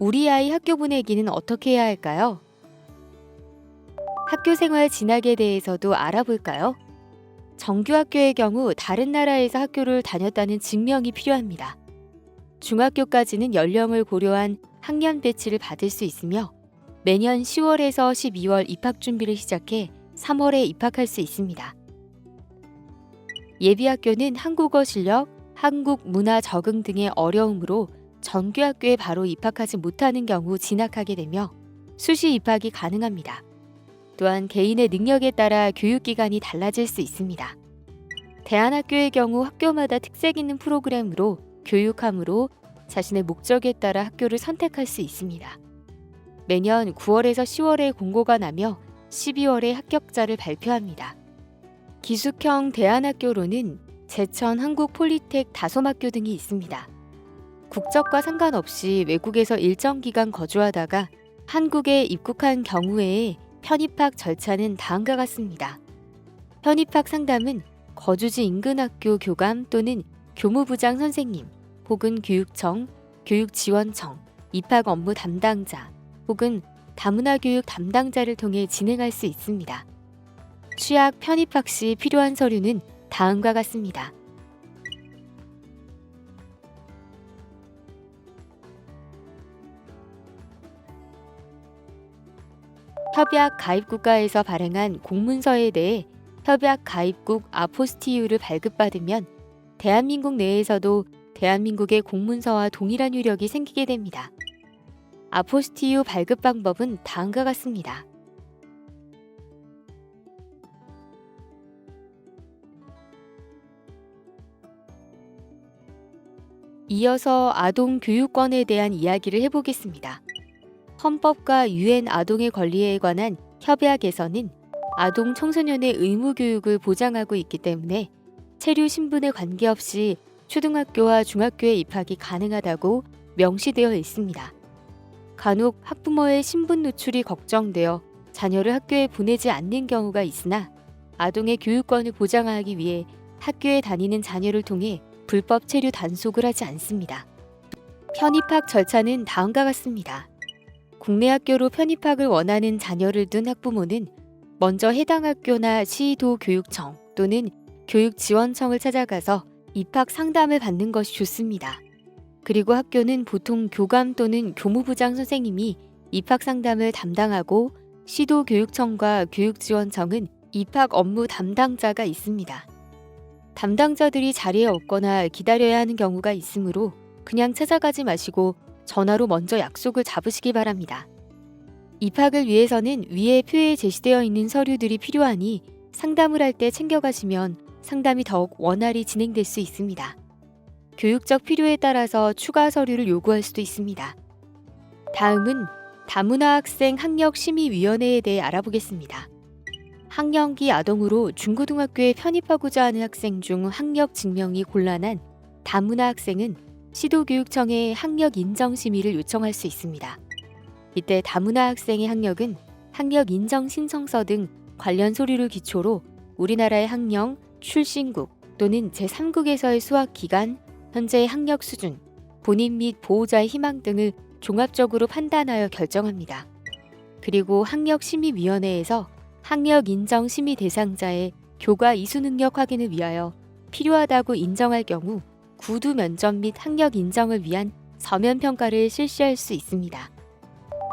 우리 아이 학교 보내기는 어떻게 해야 할까요? 학교 생활 진학에 대해서도 알아볼까요? 정규 학교의 경우 다른 나라에서 학교를 다녔다는 증명이 필요합니다. 중학교까지는 연령을 고려한 학년 배치를 받을 수 있으며 매년 10월에서 12월 입학 준비를 시작해 3월에 입학할 수 있습니다. 예비학교는 한국어 실력, 한국 문화 적응 등의 어려움으로 정규학교에 바로 입학하지 못하는 경우 진학하게 되며 수시 입학이 가능합니다. 또한 개인의 능력에 따라 교육기간이 달라질 수 있습니다. 대안학교의 경우 학교마다 특색 있는 프로그램으로 교육하므로 자신의 목적에 따라 학교를 선택할 수 있습니다. 매년 9월에서 10월에 공고가 나며 12월에 합격자를 발표합니다. 기숙형 대안학교로는 제천 한국폴리텍 다솜학교 등이 있습니다. 국적과 상관없이 외국에서 일정 기간 거주하다가 한국에 입국한 경우에 편입학 절차는 다음과 같습니다. 편입학 상담은 거주지 인근 학교 교감 또는 교무부장 선생님 혹은 교육청, 교육지원청, 입학 업무 담당자 혹은 다문화교육 담당자를 통해 진행할 수 있습니다. 취약 편입학 시 필요한 서류는 다음과 같습니다. 협약 가입국가에서 발행한 공문서에 대해 협약 가입국 아포스티유를 발급받으면 대한민국 내에서도 대한민국의 공문서와 동일한 효력이 생기게 됩니다. 아포스티유 발급 방법은 다음과 같습니다. 이어서 아동 교육권에 대한 이야기를 해보겠습니다. 헌법과 유엔 아동의 권리에 관한 협약에서는 아동 청소년의 의무 교육을 보장하고 있기 때문에 체류 신분에 관계없이 초등학교와 중학교에 입학이 가능하다고 명시되어 있습니다. 간혹 학부모의 신분 노출이 걱정되어 자녀를 학교에 보내지 않는 경우가 있으나 아동의 교육권을 보장하기 위해 학교에 다니는 자녀를 통해 불법 체류 단속을 하지 않습니다. 편입학 절차는 다음과 같습니다. 국내 학교로 편입학을 원하는 자녀를 둔 학부모는 먼저 해당 학교나 시도교육청 또는 교육지원청을 찾아가서 입학 상담을 받는 것이 좋습니다. 그리고 학교는 보통 교감 또는 교무부장 선생님이 입학 상담을 담당하고 시도교육청과 교육지원청은 입학 업무 담당자가 있습니다. 담당자들이 자리에 없거나 기다려야 하는 경우가 있으므로 그냥 찾아가지 마시고 전화로 먼저 약속을 잡으시기 바랍니다. 입학을 위해서는 위에 표에 제시되어 있는 서류들이 필요하니 상담을 할 때 챙겨가시면 상담이 더욱 원활히 진행될 수 있습니다. 교육적 필요에 따라서 추가 서류를 요구할 수도 있습니다. 다음은 다문화 학생 학력심의위원회에 대해 알아보겠습니다. 학령기 아동으로 중고등학교에 편입하고자 하는 학생 중 학력 증명이 곤란한 다문화 학생은 시도교육청에 학력 인정 심의를 요청할 수 있습니다. 이때 다문화 학생의 학력은 학력 인정 신청서 등 관련 서류를 기초로 우리나라의 학령, 출신국 또는 제3국에서의 수학 기간, 현재의 학력 수준, 본인 및 보호자의 희망 등을 종합적으로 판단하여 결정합니다. 그리고 학력심의위원회에서 학력 인정 심의 대상자의 교과 이수 능력 확인을 위하여 필요하다고 인정할 경우 구두 면접 및 학력 인정을 위한 서면 평가를 실시할 수 있습니다.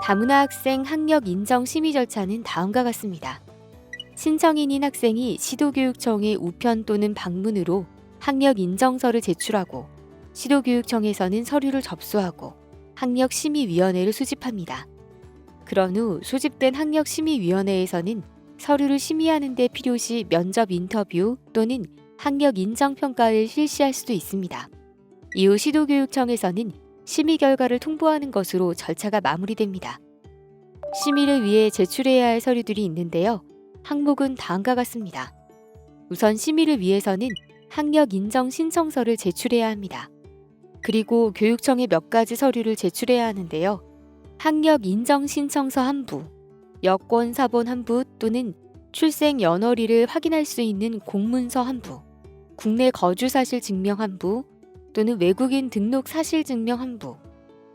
다문화 학생 학력 인정 심의 절차는 다음과 같습니다. 신청인인 학생이 시도교육청의 우편 또는 방문으로 학력 인정서를 제출하고 시도교육청에서는 서류를 접수하고 학력심의위원회를 수집합니다. 그런 후 소집된 학력심의위원회에서는 서류를 심의하는 데 필요시 면접 인터뷰 또는 학력 인정 평가를 실시할 수도 있습니다. 이후 시도교육청에서는 심의 결과를 통보하는 것으로 절차가 마무리됩니다. 심의를 위해 제출해야 할 서류들이 있는데요. 항목은 다음과 같습니다. 우선 심의를 위해서는 학력 인정 신청서를 제출해야 합니다. 그리고 교육청에 몇 가지 서류를 제출해야 하는데요. 학력 인정 신청서 한 부, 여권 사본 한 부 또는 출생 연월일을 확인할 수 있는 공문서 한 부, 국내 거주 사실 증명 한 부 또는 외국인 등록 사실 증명 한 부,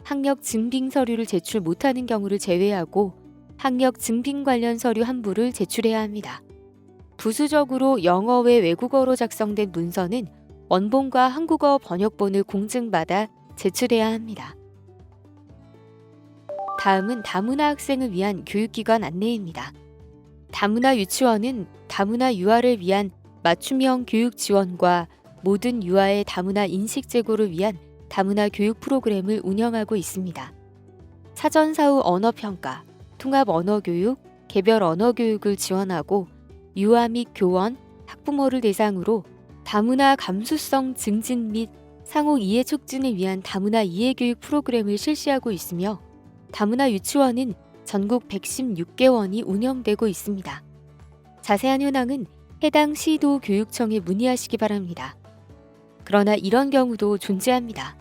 학력 증빙 서류를 제출 못하는 경우를 제외하고 학력 증빙 관련 서류 한 부를 제출해야 합니다. 부수적으로 영어 외 외국어로 작성된 문서는 원본과 한국어 번역본을 공증받아 제출해야 합니다. 다음은 다문화 학생을 위한 교육기관 안내입니다. 다문화 유치원은 다문화 유아를 위한 맞춤형 교육 지원과 모든 유아의 다문화 인식 제고를 위한 다문화 교육 프로그램을 운영하고 있습니다. 사전 사후 언어 평가, 통합 언어 교육, 개별 언어 교육을 지원하고 유아 및 교원, 학부모를 대상으로 다문화 감수성 증진 및 상호 이해 촉진을 위한 다문화 이해 교육 프로그램을 실시하고 있으며 다문화 유치원은 전국 116개원이 운영되고 있습니다. 자세한 현황은 해당 시도 교육청에 문의하시기 바랍니다. 그러나 이런 경우도 존재합니다.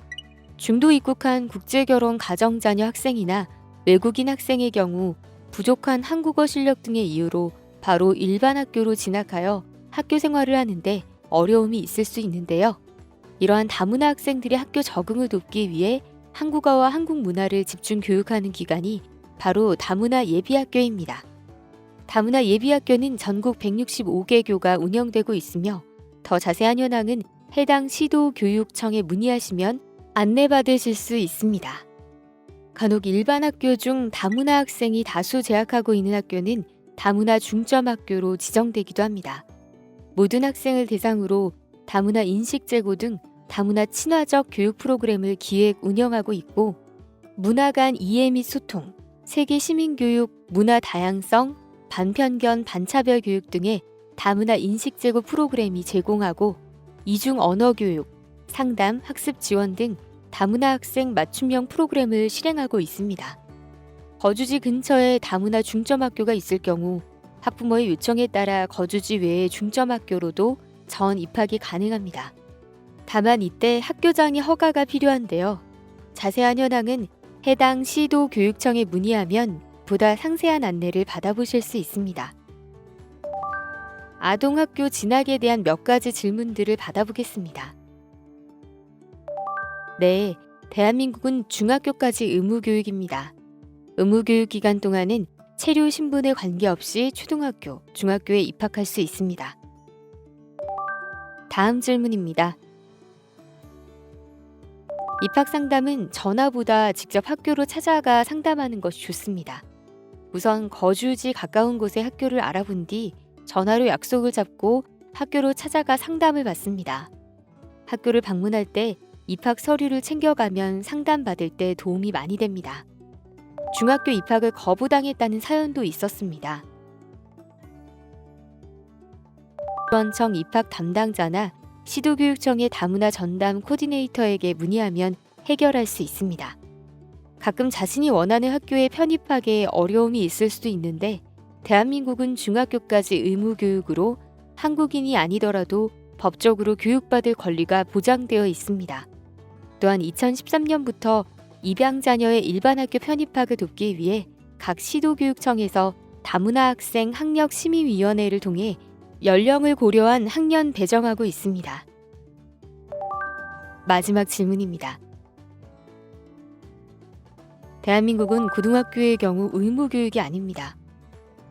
중도 입국한 국제결혼 가정자녀 학생이나 외국인 학생의 경우 부족한 한국어 실력 등의 이유로 바로 일반 학교로 진학하여 학교 생활을 하는데 어려움이 있을 수 있는데요. 이러한 다문화 학생들의 학교 적응을 돕기 위해 한국어와 한국 문화를 집중 교육하는 기관이 바로 다문화 예비학교입니다. 다문화 예비학교는 전국 165개 교가 운영되고 있으며 더 자세한 현황은 해당 시도교육청에 문의하시면 안내받으실 수 있습니다. 간혹 일반 학교 중 다문화 학생이 다수 재학하고 있는 학교는 다문화 중점학교로 지정되기도 합니다. 모든 학생을 대상으로 다문화 인식제고 등 다문화 친화적 교육 프로그램을 기획 운영하고 있고 문화 간 이해 및 소통, 세계 시민교육, 문화 다양성, 반편견, 반차별 교육 등의 다문화 인식제고 프로그램이 제공하고 이중 언어 교육, 상담, 학습 지원 등 다문화 학생 맞춤형 프로그램을 실행하고 있습니다. 거주지 근처에 다문화 중점학교가 있을 경우 학부모의 요청에 따라 거주지 외의 중점학교로도 전 입학이 가능합니다. 다만 이때 학교장의 허가가 필요한데요. 자세한 현황은 해당 시도 교육청에 문의하면 보다 상세한 안내를 받아보실 수 있습니다. 아동학교 진학에 대한 몇 가지 질문들을 받아보겠습니다. 네, 대한민국은 중학교까지 의무교육입니다. 의무교육 기간 동안은 체류 신분에 관계없이 초등학교, 중학교에 입학할 수 있습니다. 다음 질문입니다. 입학 상담은 전화보다 직접 학교로 찾아가 상담하는 것이 좋습니다. 우선 거주지 가까운 곳의 학교를 알아본 뒤 전화로 약속을 잡고 학교로 찾아가 상담을 받습니다. 학교를 방문할 때 입학 서류를 챙겨가면 상담받을 때 도움이 많이 됩니다. 중학교 입학을 거부당했다는 사연도 있었습니다. 지원청 입학 담당자나 시도교육청의 다문화 전담 코디네이터에게 문의하면 해결할 수 있습니다. 가끔 자신이 원하는 학교에 편입하기에 어려움이 있을 수도 있는데 대한민국은 중학교까지 의무교육으로 한국인이 아니더라도 법적으로 교육받을 권리가 보장되어 있습니다. 또한 2013년부터 입양 자녀의 일반 학교 편입학을 돕기 위해 각 시도교육청에서 다문화 학생 학력심의위원회를 통해 연령을 고려한 학년 배정하고 있습니다. 마지막 질문입니다. 대한민국은 고등학교의 경우 의무교육이 아닙니다.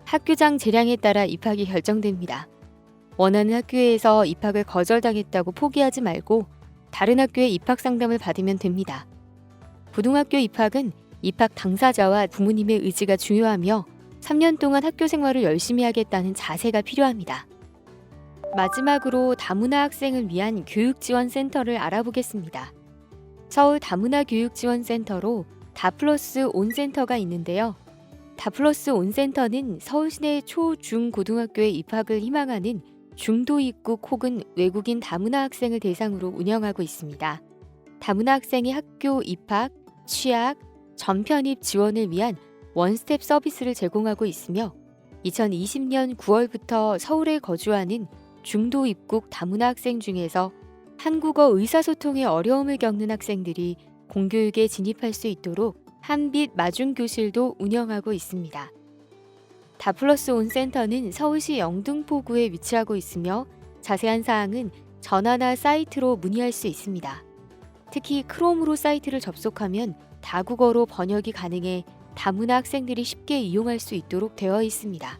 학교장 재량에 따라 입학이 결정됩니다. 원하는 학교에서 입학을 거절당했다고 포기하지 말고 다른 학교에 입학 상담을 받으면 됩니다. 고등학교 입학은 입학 당사자와 부모님의 의지가 중요하며 3년 동안 학교 생활을 열심히 하겠다는 자세가 필요합니다. 마지막으로 다문화 학생을 위한 교육지원센터를 알아보겠습니다. 서울 다문화 교육지원센터로 다플러스 온센터가 있는데요. 다플러스 온센터는 서울 시내 초, 중, 고등학교에 입학을 희망하는 중도 입국 혹은 외국인 다문화 학생을 대상으로 운영하고 있습니다. 다문화 학생의 학교 입학, 취학, 전편입 지원을 위한 원스텝 서비스를 제공하고 있으며 2020년 9월부터 서울에 거주하는 중도 입국 다문화 학생 중에서 한국어 의사소통에 어려움을 겪는 학생들이 공교육에 진입할 수 있도록 한빛 마중교실도 운영하고 있습니다. 다플러스 온센터는 서울시 영등포구에 위치하고 있으며 자세한 사항은 전화나 사이트로 문의할 수 있습니다. 특히 크롬으로 사이트를 접속하면 다국어로 번역이 가능해 다문화 학생들이 쉽게 이용할 수 있도록 되어 있습니다.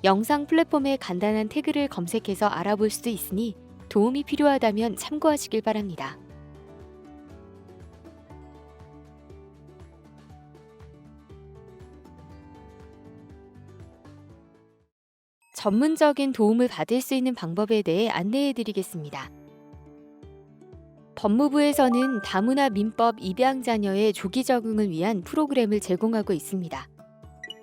영상 플랫폼에 간단한 태그를 검색해서 알아볼 수도 있으니 도움이 필요하다면 참고하시길 바랍니다. 전문적인 도움을 받을 수 있는 방법에 대해 안내해 드리겠습니다. 법무부에서는 다문화 민법 입양 자녀의 조기 적응을 위한 프로그램을 제공하고 있습니다.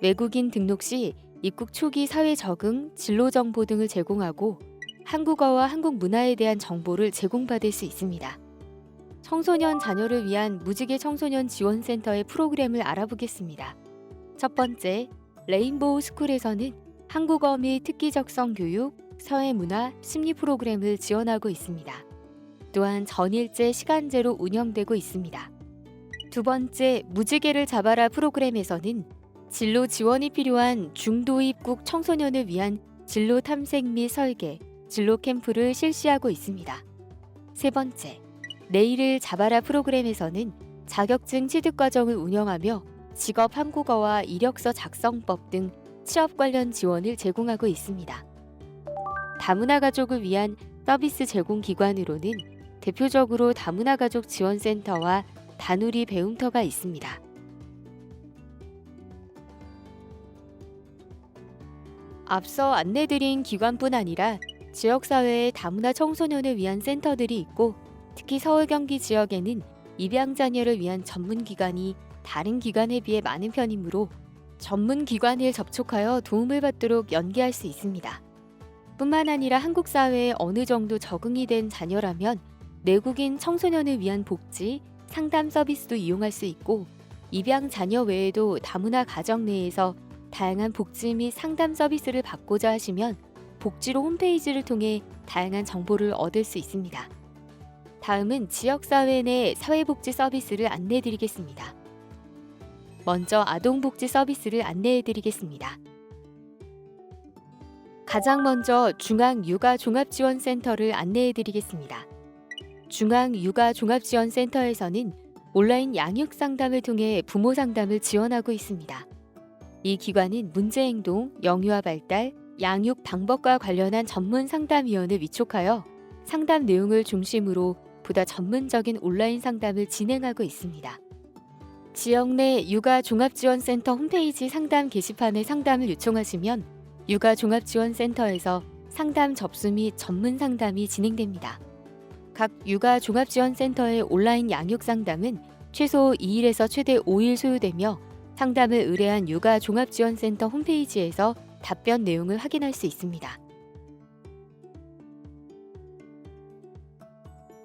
외국인 등록 시 입국 초기 사회 적응, 진로 정보 등을 제공하고 한국어와 한국 문화에 대한 정보를 제공받을 수 있습니다. 청소년 자녀를 위한 무지개 청소년 지원센터의 프로그램을 알아보겠습니다. 첫 번째, 레인보우 스쿨에서는 한국어 및 특기적성 교육, 사회문화, 심리 프로그램을 지원하고 있습니다. 또한 전일제 시간제로 운영되고 있습니다. 두 번째, 무지개를 잡아라 프로그램에서는 진로 지원이 필요한 중도 입국 청소년을 위한 진로 탐색 및 설계, 진로 캠프를 실시하고 있습니다. 세 번째, 내일을 잡아라 프로그램에서는 자격증 취득 과정을 운영하며 직업 한국어와 이력서 작성법 등 취업 관련 지원을 제공하고 있습니다. 다문화 가족을 위한 서비스 제공 기관으로는 대표적으로 다문화 가족 지원센터와 다누리 배움터가 있습니다. 앞서 안내드린 기관뿐 아니라 지역사회의 다문화 청소년을 위한 센터들이 있고 특히 서울 경기 지역에는 입양 자녀를 위한 전문기관이 다른 기관에 비해 많은 편이므로 전문기관을 접촉하여 도움을 받도록 연계할 수 있습니다. 뿐만 아니라 한국 사회에 어느 정도 적응이 된 자녀라면 내국인 청소년을 위한 복지, 상담 서비스도 이용할 수 있고 입양 자녀 외에도 다문화 가정 내에서 다양한 복지 및 상담 서비스를 받고자 하시면 복지로 홈페이지를 통해 다양한 정보를 얻을 수 있습니다. 다음은 지역사회 내 사회복지 서비스를 안내해드리겠습니다. 먼저 아동복지 서비스를 안내해드리겠습니다. 가장 먼저 중앙육아종합지원센터를 안내해드리겠습니다. 중앙육아종합지원센터에서는 온라인 양육 상담을 통해 부모 상담을 지원하고 있습니다. 이 기관은 문제행동, 영유아 발달, 양육 방법과 관련한 전문 상담위원을 위촉하여 상담 내용을 중심으로 보다 전문적인 온라인 상담을 진행하고 있습니다. 지역 내 육아종합지원센터 홈페이지 상담 게시판에 상담을 요청하시면 육아종합지원센터에서 상담 접수 및 전문 상담이 진행됩니다. 각 육아종합지원센터의 온라인 양육 상담은 최소 2일에서 최대 5일 소요되며 상담을 의뢰한 육아종합지원센터 홈페이지에서 답변 내용을 확인할 수 있습니다.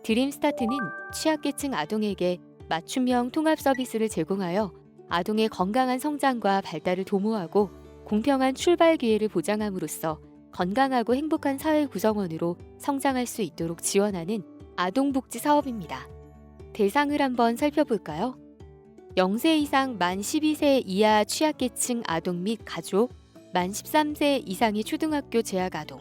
드림스타트는 취약계층 아동에게 맞춤형 통합 서비스를 제공하여 아동의 건강한 성장과 발달을 도모하고 공평한 출발 기회를 보장함으로써 건강하고 행복한 사회 구성원으로 성장할 수 있도록 지원하는 아동복지 사업입니다. 대상을 한번 살펴볼까요? 0세 이상 만 12세 이하 취약계층 아동 및 가족, 만 13세 이상의 초등학교 재학 아동,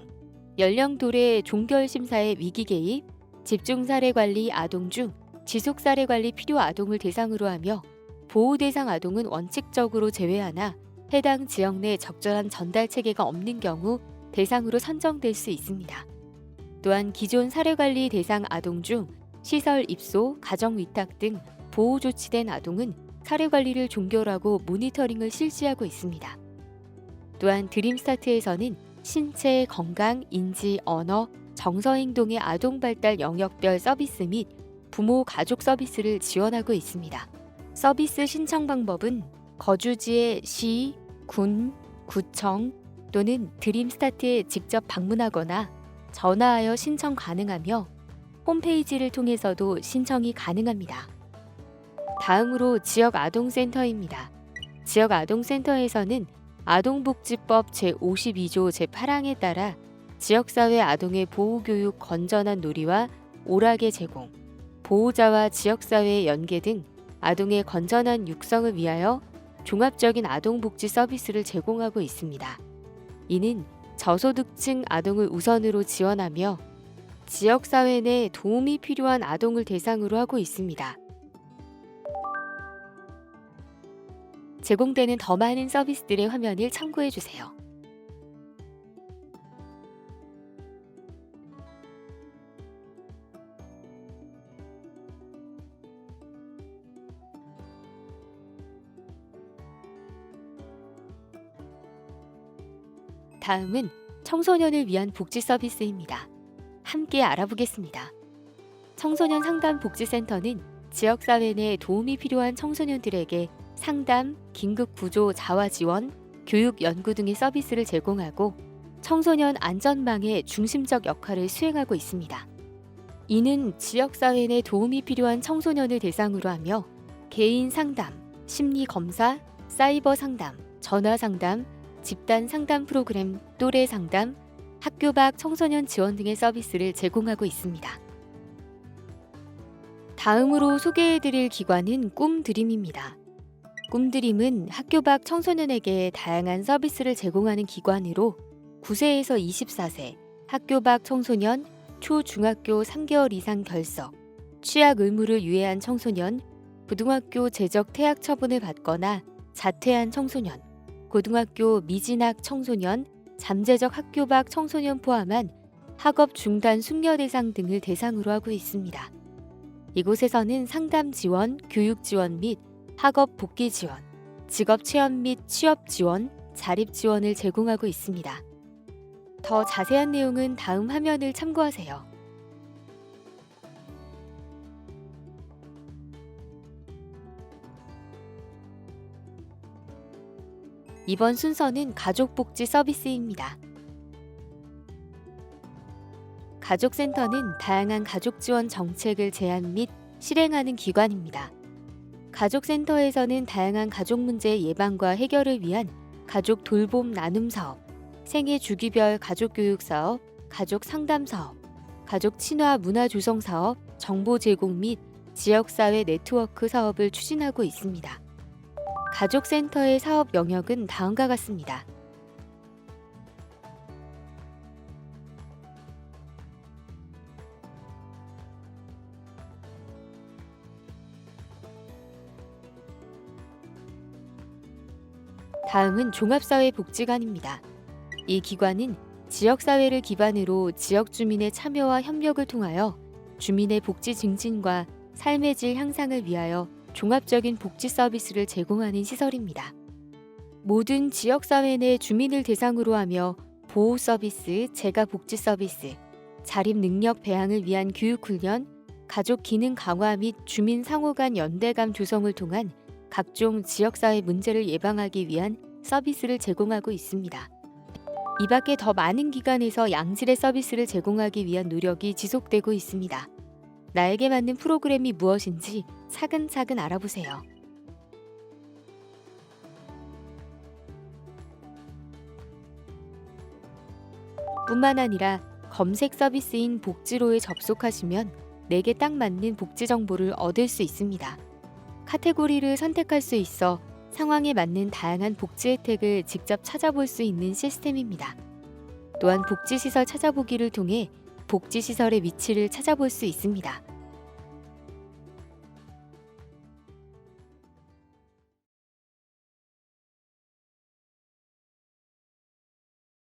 연령도래 종결심사의 위기 개입, 집중사례관리 아동 중 지속사례관리 필요 아동을 대상으로 하며 보호대상 아동은 원칙적으로 제외하나 해당 지역 내 적절한 전달 체계가 없는 경우 대상으로 선정될 수 있습니다. 또한 기존 사례관리 대상 아동 중 시설 입소, 가정 위탁 등 보호 조치된 아동은 사례관리를 종결하고 모니터링을 실시하고 있습니다. 또한 드림스타트에서는 신체, 건강, 인지, 언어, 정서행동의 아동 발달 영역별 서비스 및 부모 가족 서비스를 지원하고 있습니다. 서비스 신청 방법은 거주지의 시, 군, 구청 또는 드림스타트에 직접 방문하거나 전화하여 신청 가능하며 홈페이지를 통해서도 신청이 가능합니다. 다음으로 지역아동센터입니다. 지역아동센터에서는 아동복지법 제52조 제8항에 따라 지역사회 아동의 보호교육 건전한 놀이와 오락의 제공, 보호자와 지역사회의 연계 등 아동의 건전한 육성을 위하여 종합적인 아동복지 서비스를 제공하고 있습니다. 이는 저소득층 아동을 우선으로 지원하며 지역사회 내 도움이 필요한 아동을 대상으로 하고 있습니다. 제공되는 더 많은 서비스들의 화면을 참고해 주세요. 다음은 청소년을 위한 복지 서비스입니다. 함께 알아보겠습니다. 청소년 상담 복지센터는 지역사회 내 도움이 필요한 청소년들에게 상담, 긴급 구조 자화 지원, 교육 연구 등의 서비스를 제공하고 청소년 안전망의 중심적 역할을 수행하고 있습니다. 이는 지역사회 내 도움이 필요한 청소년을 대상으로 하며 개인 상담, 심리 검사, 사이버 상담, 전화 상담, 집단 상담 프로그램, 또래 상담, 학교 밖 청소년 지원 등의 서비스를 제공하고 있습니다. 다음으로 소개해드릴 기관은 꿈드림입니다. 꿈드림은 학교 밖 청소년에게 다양한 서비스를 제공하는 기관으로 9세에서 24세, 학교 밖 청소년, 초중학교 3개월 이상 결석, 취약 의무를 유예한 청소년, 고등학교 재적 퇴학 처분을 받거나 자퇴한 청소년, 고등학교 미진학 청소년, 잠재적 학교 밖 청소년 포함한 학업 중단 숙려 대상 등을 대상으로 하고 있습니다. 이곳에서는 상담 지원, 교육 지원 및 학업 복귀 지원, 직업 체험 및 취업 지원, 자립 지원을 제공하고 있습니다. 더 자세한 내용은 다음 화면을 참고하세요. 이번 순서는 가족복지 서비스입니다. 가족센터는 다양한 가족 지원 정책을 제안 및 실행하는 기관입니다. 가족센터에서는 다양한 가족 문제 예방과 해결을 위한 가족 돌봄 나눔 사업, 생애 주기별 가족 교육 사업, 가족 상담 사업, 가족 친화 문화 조성 사업, 정보 제공 및 지역사회 네트워크 사업을 추진하고 있습니다. 가족센터의 사업 영역은 다음과 같습니다. 다음은 종합사회복지관입니다. 이 기관은 지역사회를 기반으로 지역 주민의 참여와 협력을 통하여 주민의 복지 증진과 삶의 질 향상을 위하여 종합적인 복지 서비스를 제공하는 시설입니다. 모든 지역사회 내 주민을 대상으로 하며 보호 서비스, 재가 복지 서비스, 자립 능력 배양을 위한 교육훈련, 가족 기능 강화 및 주민 상호 간 연대감 조성을 통한 각종 지역사회 문제를 예방하기 위한 서비스를 제공하고 있습니다. 이 밖에 더 많은 기관에서 양질의 서비스를 제공하기 위한 노력이 지속되고 있습니다. 나에게 맞는 프로그램이 무엇인지 차근차근 알아보세요. 뿐만 아니라 검색 서비스인 복지로에 접속하시면 내게 딱 맞는 복지 정보를 얻을 수 있습니다. 카테고리를 선택할 수 있어 상황에 맞는 다양한 복지 혜택을 직접 찾아볼 수 있는 시스템입니다. 또한 복지시설 찾아보기를 통해 복지시설의 위치를 찾아볼 수 있습니다.